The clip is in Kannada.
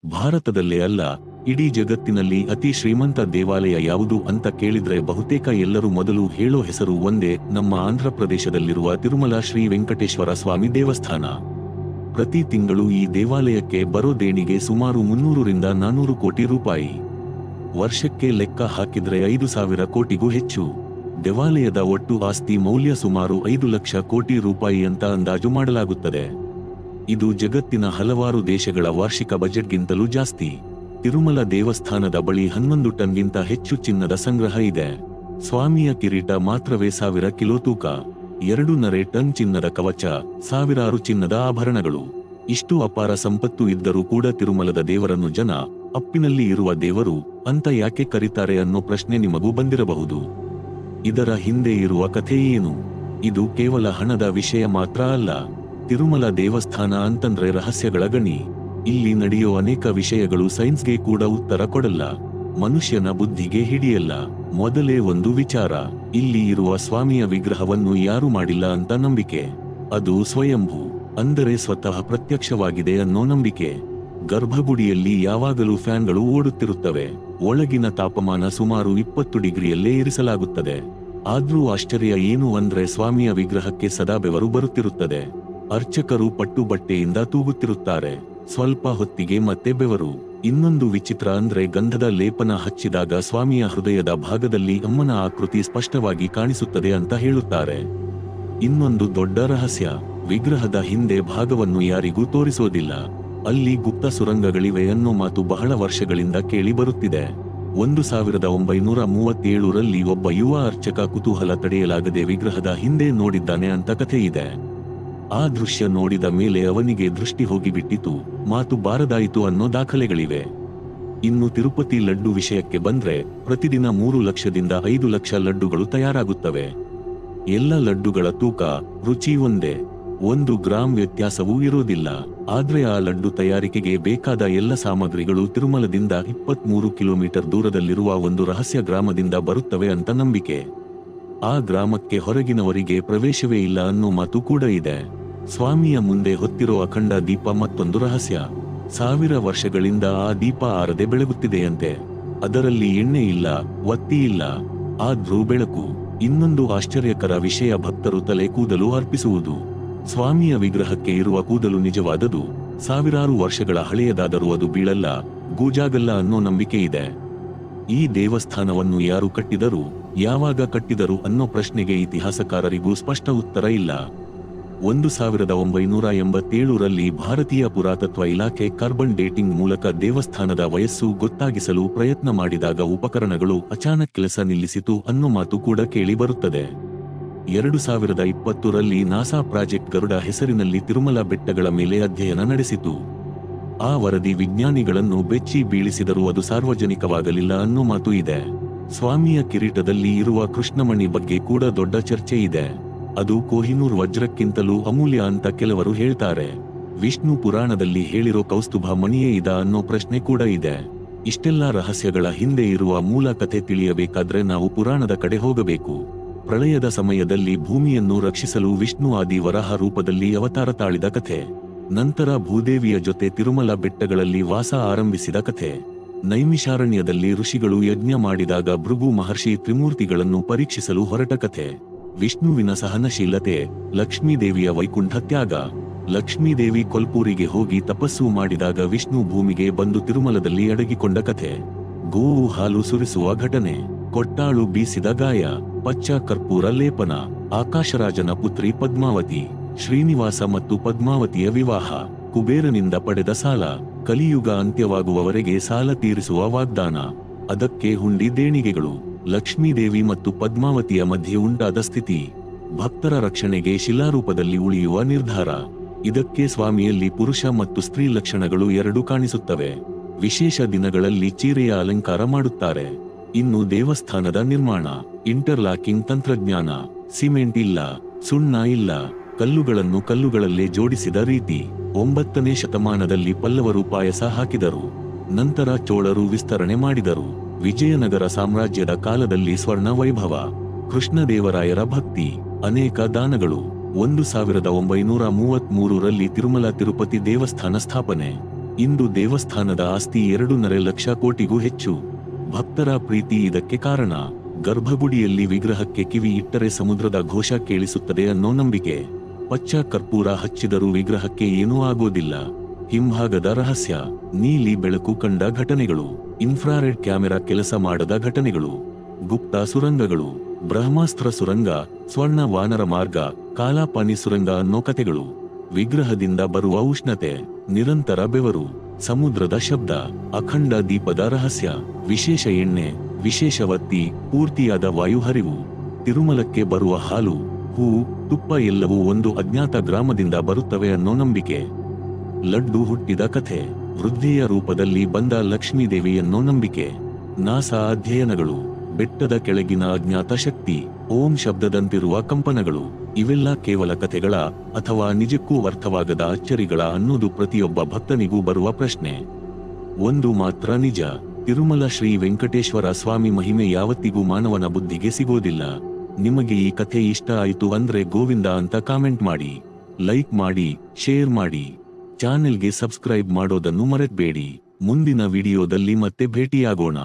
ಭಾರತದಲ್ಲೇ ಅಲ್ಲ, ಇಡೀ ಜಗತ್ತಿನಲ್ಲಿ ಅತಿ ಶ್ರೀಮಂತ ದೇವಾಲಯ ಯಾವುದು ಅಂತ ಕೇಳಿದ್ರೆ ಬಹುತೇಕ ಎಲ್ಲರೂ ಮೊದಲು ಹೇಳೋ ಹೆಸರು ಒಂದೇ, ನಮ್ಮ ಆಂಧ್ರಪ್ರದೇಶದಲ್ಲಿರುವ ತಿರುಮಲ ಶ್ರೀ ವೆಂಕಟೇಶ್ವರ ಸ್ವಾಮಿ ದೇವಸ್ಥಾನ. ಪ್ರತಿ ತಿಂಗಳು ಈ ದೇವಾಲಯಕ್ಕೆ ಬರೋ ದೇಣಿಗೆ ಸುಮಾರು 300 ರಿಂದ 400 ಕೋಟಿ ರೂಪಾಯಿ. ವರ್ಷಕ್ಕೆ ಲೆಕ್ಕ ಹಾಕಿದ್ರೆ 5,000 ಕೋಟಿಗೂ ಹೆಚ್ಚು. ದೇವಾಲಯದ ಒಟ್ಟು ಆಸ್ತಿ ಮೌಲ್ಯ ಸುಮಾರು 5 ಲಕ್ಷ ಕೋಟಿ ರೂಪಾಯಿ ಅಂತ ಅಂದಾಜು ಮಾಡಲಾಗುತ್ತದೆ. ಇದು ಜಗತ್ತಿನ ಹಲವಾರು ದೇಶಗಳ ವಾರ್ಷಿಕ ಬಜೆಟ್ಗಿಂತಲೂ ಜಾಸ್ತಿ. ತಿರುಮಲ ದೇವಸ್ಥಾನದ ಬಳಿ 11 ಟನ್ಗಿಂತ ಹೆಚ್ಚು ಚಿನ್ನದ ಸಂಗ್ರಹ ಇದೆ. ಸ್ವಾಮಿಯ ಕಿರೀಟ ಮಾತ್ರವೇ 1000 ಕಿಲೋ ತೂಕ, 2.5 ಟನ್ ಚಿನ್ನದ ಕವಚ, ಸಾವಿರಾರು ಚಿನ್ನದ ಆಭರಣಗಳು. ಇಷ್ಟು ಅಪಾರ ಸಂಪತ್ತು ಇದ್ದರೂ ಕೂಡ ತಿರುಮಲದ ದೇವರನ್ನು ಜನ ಅಪ್ಪಿನಲ್ಲಿ ಇರುವ ದೇವರು ಅಂತ ಯಾಕೆ ಕರೀತಾರೆ ಅನ್ನೋ ಪ್ರಶ್ನೆ ನಿಮಗೂ ಬಂದಿರಬಹುದು. ಇದರ ಹಿಂದೆ ಇರುವ ಕಥೆ ಏನು? ಇದು ಕೇವಲ ಹಣದ ವಿಷಯ ಮಾತ್ರ ಅಲ್ಲ. ತಿರುಮಲ ದೇವಸ್ಥಾನ ಅಂತಂದ್ರೆ ರಹಸ್ಯಗಳ ಗಣಿ. ಇಲ್ಲಿ ನಡೆಯೋ ಅನೇಕ ವಿಷಯಗಳು ಸೈನ್ಸ್ಗೆ ಕೂಡ ಉತ್ತರ ಕೊಡಲ್ಲ, ಮನುಷ್ಯನ ಬುದ್ಧಿಗೆ ಹಿಡಿಯಲ್ಲ. ಮೊದಲೇ ಒಂದು ವಿಚಾರ, ಇಲ್ಲಿ ಇರುವ ಸ್ವಾಮಿಯ ವಿಗ್ರಹವನ್ನು ಯಾರು ಮಾಡಿಲ್ಲ ಅಂತ ನಂಬಿಕೆ. ಅದು ಸ್ವಯಂಭೂ, ಅಂದರೆ ಸ್ವತಃ ಪ್ರತ್ಯಕ್ಷವಾಗಿದೆ ಅನ್ನೋ ನಂಬಿಕೆ. ಗರ್ಭಗುಡಿಯಲ್ಲಿ ಯಾವಾಗಲೂ ಫ್ಯಾನ್ಗಳು ಓಡುತ್ತಿರುತ್ತವೆ. ಒಳಗಿನ ತಾಪಮಾನ ಸುಮಾರು 20 ಡಿಗ್ರಿಯಲ್ಲೇ ಇರಿಸಲಾಗುತ್ತದೆ. ಆದ್ರೂ ಆಶ್ಚರ್ಯ ಏನು ಅಂದ್ರೆ ಸ್ವಾಮಿಯ ವಿಗ್ರಹಕ್ಕೆ ಸದಾ ಬೆವರು ಬರುತ್ತಿರುತ್ತದೆ. ಅರ್ಚಕರು ಪಟ್ಟು ಬಟ್ಟೆಯಿಂದ ತೂಗುತ್ತಿರುತ್ತಾರೆ. ಸ್ವಲ್ಪ ಹೊತ್ತಿಗೆ ಮತ್ತೆ ಬೆವರು. ಇನ್ನೊಂದು ವಿಚಿತ್ರ ಅಂದ್ರೆ ಗಂಧದ ಲೇಪನ ಹಚ್ಚಿದಾಗ ಸ್ವಾಮಿಯ ಹೃದಯದ ಭಾಗದಲ್ಲಿ ಅಮ್ಮನ ಆಕೃತಿ ಸ್ಪಷ್ಟವಾಗಿ ಕಾಣಿಸುತ್ತದೆ ಅಂತ ಹೇಳುತ್ತಾರೆ. ಇನ್ನೊಂದು ದೊಡ್ಡ ರಹಸ್ಯ, ವಿಗ್ರಹದ ಹಿಂದೆ ಭಾಗವನ್ನು ಯಾರಿಗೂ ತೋರಿಸೋದಿಲ್ಲ. ಅಲ್ಲಿ ಗುಪ್ತ ಸುರಂಗಗಳಿವೆ ಅನ್ನೋ ಮಾತು ಬಹಳ ವರ್ಷಗಳಿಂದ ಕೇಳಿ ಬರುತ್ತಿದೆ. 1937ರಲ್ಲಿ ಒಬ್ಬ ಯುವ ಅರ್ಚಕ ಕುತೂಹಲ ತಡೆಯಲಾಗದೆ ವಿಗ್ರಹದ ಹಿಂದೆ ನೋಡಿದ್ದಾನೆ ಅಂತ ಕಥೆ ಇದೆ. ಆ ದೃಶ್ಯ ನೋಡಿದ ಮೇಲೆ ಅವನಿಗೆ ದೃಷ್ಟಿ ಹೋಗಿಬಿಟ್ಟಿತು, ಮಾತು ಬಾರದಾಯಿತು ಅನ್ನೋ ದಾಖಲೆಗಳಿವೆ. ಇನ್ನು ತಿರುಪತಿ ಲಡ್ಡು ವಿಷಯಕ್ಕೆ ಬಂದ್ರೆ ಪ್ರತಿದಿನ 3 ಲಕ್ಷದಿಂದ 5 ಲಕ್ಷ ಲಡ್ಡುಗಳು ತಯಾರಾಗುತ್ತವೆ. ಎಲ್ಲ ಲಡ್ಡುಗಳ ತೂಕ, ರುಚಿ ಒಂದೇ, 1 ಗ್ರಾಂ ವ್ಯತ್ಯಾಸವೂ ಇರೋದಿಲ್ಲ. ಆದ್ರೆ ಆ ಲಡ್ಡು ತಯಾರಿಕೆಗೆ ಬೇಕಾದ ಎಲ್ಲ ಸಾಮಗ್ರಿಗಳು ತಿರುಮಲದಿಂದ 23 ಕಿಲೋಮೀಟರ್ ದೂರದಲ್ಲಿರುವ ಒಂದು ರಹಸ್ಯ ಗ್ರಾಮದಿಂದ ಬರುತ್ತವೆ ಅಂತ ನಂಬಿಕೆ. ಆ ಗ್ರಾಮಕ್ಕೆ ಹೊರಗಿನವರಿಗೆ ಪ್ರವೇಶವೇ ಇಲ್ಲ ಅನ್ನೋ ಮಾತು ಕೂಡ ಇದೆ. ಸ್ವಾಮಿಯ ಮುಂದೆ ಹೊತ್ತಿರೋ ಅಖಂಡ ದೀಪ ಮತ್ತೊಂದು ರಹಸ್ಯ. 1000 ವರ್ಷಗಳಿಂದ ಆ ದೀಪ ಆರದೆ ಬೆಳಗುತ್ತಿದೆಯಂತೆ. ಅದರಲ್ಲಿ ಎಣ್ಣೆ ಇಲ್ಲ, ಒತ್ತಿ ಇಲ್ಲ, ಆದ್ರೂ ಬೆಳಕು. ಇನ್ನೊಂದು ಆಶ್ಚರ್ಯಕರ ವಿಷಯ, ಭಕ್ತರು ತಲೆ ಕೂದಲು ಅರ್ಪಿಸುವುದು. ಸ್ವಾಮಿಯ ವಿಗ್ರಹಕ್ಕೆ ಇರುವ ಕೂದಲು ನಿಜವಾದದು, ಸಾವಿರಾರು ವರ್ಷಗಳ ಹಳೆಯದಾದರೂ ಅದು ಬೀಳಲ್ಲ, ಗೂಜಾಗಲ್ಲ ಅನ್ನೋ ನಂಬಿಕೆ ಇದೆ. ಈ ದೇವಸ್ಥಾನವನ್ನು ಯಾರು ಕಟ್ಟಿದರು, ಯಾವಾಗ ಕಟ್ಟಿದರು ಅನ್ನೋ ಪ್ರಶ್ನೆಗೆ ಇತಿಹಾಸಕಾರರಿಗೂ ಸ್ಪಷ್ಟ ಉತ್ತರ ಇಲ್ಲ. 1987ರಲ್ಲಿ ಭಾರತೀಯ ಪುರಾತತ್ವ ಇಲಾಖೆ ಕಾರ್ಬನ್ ಡೇಟಿಂಗ್ ಮೂಲಕ ದೇವಸ್ಥಾನದ ವಯಸ್ಸು ಗೊತ್ತಾಗಿಸಲು ಪ್ರಯತ್ನ ಮಾಡಿದಾಗ ಉಪಕರಣಗಳು ಅಚಾನಕ್ ಕೆಲಸ ನಿಲ್ಲಿಸಿತು ಅನ್ನೋ ಮಾತು ಕೂಡ ಕೇಳಿ ಬರುತ್ತದೆ. 2020ರಲ್ಲಿ ನಾಸಾ ಪ್ರಾಜೆಕ್ಟ್ ಗರುಡ ಹೆಸರಿನಲ್ಲಿ ತಿರುಮಲ ಬೆಟ್ಟಗಳ ಮೇಲೆ ಅಧ್ಯಯನ ನಡೆಸಿತು. ಆ ವರದಿ ವಿಜ್ಞಾನಿಗಳನ್ನು ಬೆಚ್ಚಿ ಬೀಳಿಸಿದರೂ ಅದು ಸಾರ್ವಜನಿಕವಾಗಲಿಲ್ಲ ಅನ್ನೋ ಮಾತು ಇದೆ. ಸ್ವಾಮಿಯ ಕಿರೀಟದಲ್ಲಿ ಇರುವ ಕೃಷ್ಣಮಣಿ ಬಗ್ಗೆ ಕೂಡ ದೊಡ್ಡ ಚರ್ಚೆ ಇದೆ. ಅದು ಕೊಹಿನೂರ್ ವಜ್ರಕ್ಕಿಂತಲೂ ಅಮೂಲ್ಯ ಅಂತ ಕೆಲವರು ಹೇಳ್ತಾರೆ. ವಿಷ್ಣು ಪುರಾಣದಲ್ಲಿ ಹೇಳಿರೋ ಕೌಸ್ತುಭ ಮಣಿಯೇ ಇದ ಅನ್ನೋ ಪ್ರಶ್ನೆ ಕೂಡ ಇದೆ. ಇಷ್ಟೆಲ್ಲ ರಹಸ್ಯಗಳ ಹಿಂದೆ ಇರುವ ಮೂಲ ಕಥೆ ತಿಳಿಯಬೇಕಾದ್ರೆ ನಾವು ಪುರಾಣದ ಕಡೆ ಹೋಗಬೇಕು. ಪ್ರಳಯದ ಸಮಯದಲ್ಲಿ ಭೂಮಿಯನ್ನು ರಕ್ಷಿಸಲು ವಿಷ್ಣು ಆದಿ ವರಾಹ ರೂಪದಲ್ಲಿ ಅವತಾರ ತಾಳಿದ ಕಥೆ. ನಂತರ ಭೂದೇವಿಯ ಜೊತೆ ತಿರುಮಲ ಬೆಟ್ಟಗಳಲ್ಲಿ ವಾಸ ಆರಂಭಿಸಿದ ಕಥೆ. ನೈಮಿಷಾರಣ್ಯದಲ್ಲಿ ಋಷಿಗಳು ಯಜ್ಞ ಮಾಡಿದಾಗ ಭೃಗು ಮಹರ್ಷಿ ತ್ರಿಮೂರ್ತಿಗಳನ್ನು ಪರೀಕ್ಷಿಸಲು ಹೊರಟ ಕಥೆ. ವಿಷ್ಣುವಿನ ಸಹನಶೀಲತೆ, ಲಕ್ಷ್ಮೀದೇವಿಯ ವೈಕುಂಠ ತ್ಯಾಗ. ಲಕ್ಷ್ಮೀದೇವಿ ಕೊಲ್ಪೂರಿಗೆ ಹೋಗಿ ತಪಸ್ಸು ಮಾಡಿದಾಗ ವಿಷ್ಣು ಭೂಮಿಗೆ ಬಂದು ತಿರುಮಲದಲ್ಲಿ ಅಡಗಿಕೊಂಡ ಕಥೆ. ಗೋವು ಹಾಲು ಸುರಿಸುವ ಘಟನೆ, ಕೊಟ್ಟಾಳು ಬೀಸಿದ ಗಾಯ, ಪಚ್ಚ ಕರ್ಪೂರ ಲೇಪನ, ಆಕಾಶರಾಜನ ಪುತ್ರಿ ಪದ್ಮಾವತಿ, ಶ್ರೀನಿವಾಸ ಮತ್ತು ಪದ್ಮಾವತಿಯ ವಿವಾಹ, ಕುಬೇರನಿಂದ ಪಡೆದ ಸಾಲ, ಕಲಿಯುಗ ಅಂತ್ಯವಾಗುವವರೆಗೆ ಸಾಲ ತೀರಿಸುವ ವಾಗ್ದಾನ, ಅದಕ್ಕೆ ಹುಂಡಿ ದೇಣಿಗೆಗಳು, ಲಕ್ಷ್ಮೀದೇವಿ ಮತ್ತು ಪದ್ಮಾವತಿಯ ಮಧ್ಯೆ ಉಂಟಾದ ಸ್ಥಿತಿ, ಭಕ್ತರ ರಕ್ಷಣೆಗೆ ಶಿಲಾರೂಪದಲ್ಲಿ ಉಳಿಯುವ ನಿರ್ಧಾರ. ಇದಕ್ಕೆ ಸ್ವಾಮಿಯಲ್ಲಿ ಪುರುಷ ಮತ್ತು ಸ್ತ್ರೀ ಲಕ್ಷಣಗಳು ಎರಡೂ ಕಾಣಿಸುತ್ತವೆ. ವಿಶೇಷ ದಿನಗಳಲ್ಲಿ ಚೀರೆಯ ಅಲಂಕಾರ ಮಾಡುತ್ತಾರೆ. ಇನ್ನು ದೇವಸ್ಥಾನದ ನಿರ್ಮಾಣ, ಇಂಟರ್ಲಾಕಿಂಗ್ ತಂತ್ರಜ್ಞಾನ, ಸಿಮೆಂಟ್ ಇಲ್ಲ, ಸುಣ್ಣ ಇಲ್ಲ, ಕಲ್ಲುಗಳನ್ನು ಕಲ್ಲುಗಳಲ್ಲೇ ಜೋಡಿಸಿದ ರೀತಿ. 9ನೇ ಶತಮಾನದಲ್ಲಿ ಪಲ್ಲವರು ಪಾಯಸ ಹಾಕಿದರು. ನಂತರ ಚೋಳರು ವಿಸ್ತರಣೆ ಮಾಡಿದರು. ವಿಜಯನಗರ ಸಾಮ್ರಾಜ್ಯದ ಕಾಲದಲ್ಲಿ ಸ್ವರ್ಣ ವೈಭವ. ಕೃಷ್ಣದೇವರಾಯರ ಭಕ್ತಿ, ಅನೇಕ ದಾನಗಳು. 1933ರಲ್ಲಿ ತಿರುಮಲ ತಿರುಪತಿ ದೇವಸ್ಥಾನ ಸ್ಥಾಪನೆ. ಇಂದು ದೇವಸ್ಥಾನದ ಆಸ್ತಿ 2.5 ಲಕ್ಷ ಕೋಟಿಗೂ ಹೆಚ್ಚು. ಭಕ್ತರ ಪ್ರೀತಿ ಇದಕ್ಕೆ ಕಾರಣ. ಗರ್ಭಗುಡಿಯಲ್ಲಿ ವಿಗ್ರಹಕ್ಕೆ ಕಿವಿ ಇಟ್ಟರೆ ಸಮುದ್ರದ ಘೋಷ ಕೇಳಿಸುತ್ತದೆ ಅನ್ನೋ ನಂಬಿಕೆ. ಪಚ್ಚ ಕರ್ಪೂರ ಹಚ್ಚಿದರೂ ವಿಗ್ರಹಕ್ಕೆ ಏನೂ ಆಗೋದಿಲ್ಲ. ಹಿಂಭಾಗದ ರಹಸ್ಯ, ನೀಲಿ ಬೆಳಕು ಕಂಡ ಘಟನೆಗಳು, ಇನ್ಫ್ರಾರೆಡ್ ಕ್ಯಾಮೆರಾ ಕೆಲಸ ಮಾಡದ ಘಟನೆಗಳು, ಗುಪ್ತ ಸುರಂಗಗಳು, ಬ್ರಹ್ಮಾಸ್ತ್ರ ಸುರಂಗ, ಸ್ವರ್ಣ ವಾನರ ಮಾರ್ಗ, ಕಾಲಾಪಾನಿ ಸುರಂಗ ಅನ್ನೋ ಕಥೆಗಳು, ವಿಗ್ರಹದಿಂದ ಬರುವ ಉಷ್ಣತೆ, ನಿರಂತರ ಬೆವರು, ಸಮುದ್ರದ ಶಬ್ದ, ಅಖಂಡ ದೀಪದ ರಹಸ್ಯ, ವಿಶೇಷ ಎಣ್ಣೆ, ವಿಶೇಷ ವತ್ತಿ, ಪೂರ್ತಿಯಾದ ವಾಯುಹರಿವು, ತಿರುಮಲಕ್ಕೆ ಬರುವ ಹಾಲು, ಹೂ, ತುಪ್ಪ ಎಲ್ಲವೂ ಒಂದು ಅಜ್ಞಾತ ಗ್ರಾಮದಿಂದ ಬರುತ್ತವೆ ಅನ್ನೋ ನಂಬಿಕೆ. ಲಡ್ಡು ಹುಟ್ಟಿದ ಕಥೆ, ವೃದ್ಧೆಯ ರೂಪದಲ್ಲಿ ಬಂದ ಲಕ್ಷ್ಮೀದೇವಿ ಅನ್ನೋ ನಂಬಿಕೆ. ನಾಸಾ ಅಧ್ಯಯನಗಳು, ಬೆಟ್ಟದ ಕೆಳಗಿನ ಅಜ್ಞಾತ ಶಕ್ತಿ, ಓಂ ಶಬ್ದದಂತಿರುವ ಕಂಪನಗಳು, ಇವೆಲ್ಲ ಕೇವಲ ಕಥೆಗಳ ಅಥವಾ ನಿಜಕ್ಕೂ ಅರ್ಥವಾಗದ ಅಚ್ಚರಿಗಳ ಅನ್ನೋದು ಪ್ರತಿಯೊಬ್ಬ ಭಕ್ತನಿಗೂ ಬರುವ ಪ್ರಶ್ನೆ. ಒಂದು ಮಾತ್ರ ನಿಜ, ತಿರುಮಲ ಶ್ರೀ ವೆಂಕಟೇಶ್ವರ ಸ್ವಾಮಿ ಮಹಿಮೆ ಯಾವತ್ತಿಗೂ ಮಾನವನ ಬುದ್ಧಿಗೆ ಸಿಗೋದಿಲ್ಲ. ನಿಮಗೆ ಈ ಕಥೆ ಇಷ್ಟ ಆಯಿತು ಅಂದ್ರೆ ಗೋವಿಂದ ಅಂತ ಕಾಮೆಂಟ್ ಮಾಡಿ, ಲೈಕ್ ಮಾಡಿ, ಶೇರ್ ಮಾಡಿ, ಚಾನೆಲ್ಗೆ ಸಬ್ಸ್ಕ್ರೈಬ್ ಮಾಡೋದನ್ನು ಮರೆತಬೇಡಿ. ಮುಂದಿನ ವಿಡಿಯೋದಲ್ಲಿ ಮತ್ತೆ ಭೇಟಿಯಾಗೋಣ.